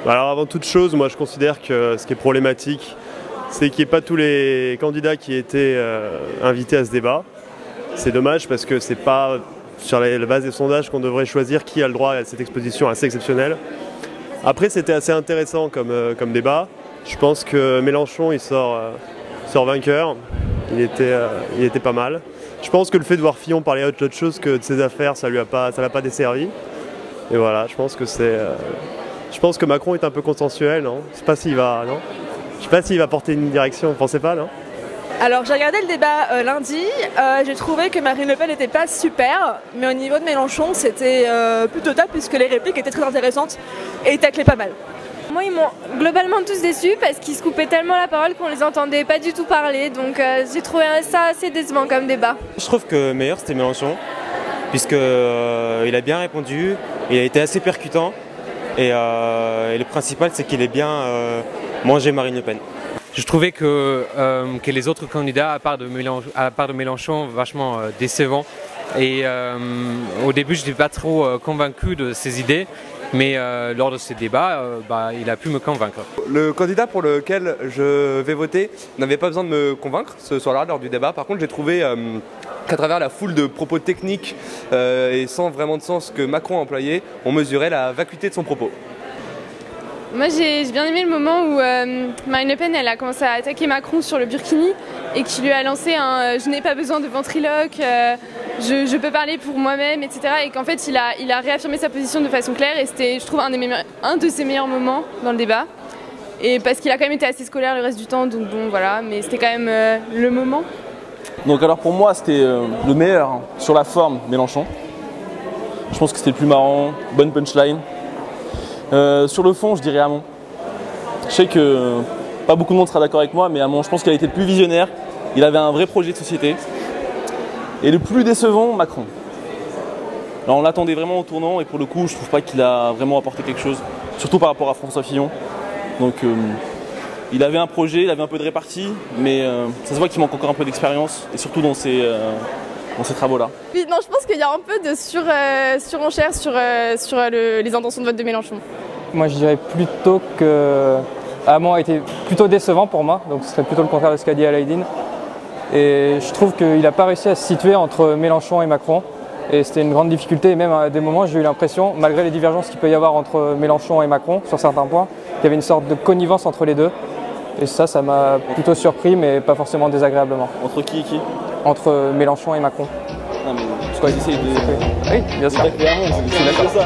Alors avant toute chose, moi je considère que ce qui est problématique, c'est qu'il n'y ait pas tous les candidats qui étaient invités à ce débat. C'est dommage parce que c'est pas sur la base des sondages qu'on devrait choisir qui a le droit à cette exposition assez exceptionnelle. Après c'était assez intéressant comme débat. Je pense que Mélenchon il sort vainqueur, il était pas mal. Je pense que le fait de voir Fillon parler autre chose que de ses affaires, ça l'a pas desservi. Et voilà, je pense que Macron est un peu consensuel, non? Je sais pas s'il va, non? Je sais pas s'il va porter une direction, vous pensez pas, non? Alors j'ai regardé le débat lundi, j'ai trouvé que Marine Le Pen n'était pas super, mais au niveau de Mélenchon c'était plutôt top puisque les répliques étaient très intéressantes et ils taclaient pas mal. Moi ils m'ont globalement tous déçus parce qu'ils se coupaient tellement la parole qu'on les entendait pas du tout parler, donc j'ai trouvé ça assez décevant comme débat. Je trouve que le meilleur c'était Mélenchon, puisqu'il a bien répondu, il a été assez percutant et le principal c'est qu'il ait bien mangé Marine Le Pen. Je trouvais que les autres candidats, à part de Mélenchon, vachement décevants. Et au début, je n'étais pas trop convaincu de ses idées, mais lors de ces débats, il a pu me convaincre. Le candidat pour lequel je vais voter n'avait pas besoin de me convaincre ce soir-là lors du débat. Par contre, j'ai trouvé qu'à travers la foule de propos techniques et sans vraiment de sens que Macron a employé, on mesurait la vacuité de son propos. Moi j'ai bien aimé le moment où Marine Le Pen elle a commencé à attaquer Macron sur le Burkini et qui lui a lancé un je n'ai pas besoin de ventriloque, je peux parler pour moi-même, etc. Et qu'en fait il a réaffirmé sa position de façon claire et c'était je trouve un de ses meilleurs moments dans le débat. Et parce qu'il a quand même été assez scolaire le reste du temps, donc bon voilà, mais c'était quand même le moment. Donc alors pour moi c'était le meilleur hein, sur la forme Mélenchon. Je pense que c'était le plus marrant, bonne punchline. Sur le fond, je dirais Hamon. Je sais que pas beaucoup de monde sera d'accord avec moi, mais Hamon, je pense qu'il a été le plus visionnaire. Il avait un vrai projet de société. Et le plus décevant, Macron. Alors on l'attendait vraiment au tournant et pour le coup, je trouve pas qu'il a vraiment apporté quelque chose, surtout par rapport à François Fillon. Donc il avait un projet, il avait un peu de répartie, mais ça se voit qu'il manque encore un peu d'expérience et surtout dans ces travaux-là. Oui, non, je pense qu'il y a un peu de surenchère sur les intentions de vote de Mélenchon. Moi je dirais plutôt que Hamon a été plutôt décevant pour moi, donc ce serait plutôt le contraire de ce qu'a dit Alaïdine. Et je trouve qu'il n'a pas réussi à se situer entre Mélenchon et Macron. Et c'était une grande difficulté, et même à des moments j'ai eu l'impression, malgré les divergences qu'il peut y avoir entre Mélenchon et Macron sur certains points, qu'il y avait une sorte de connivence entre les deux. Et ça m'a plutôt surpris, mais pas forcément désagréablement. Entre qui et qui? Entre Mélenchon et Macron. Non mais je crois qu'ils essayent de... Oui, bien sûr. C'est d'accord.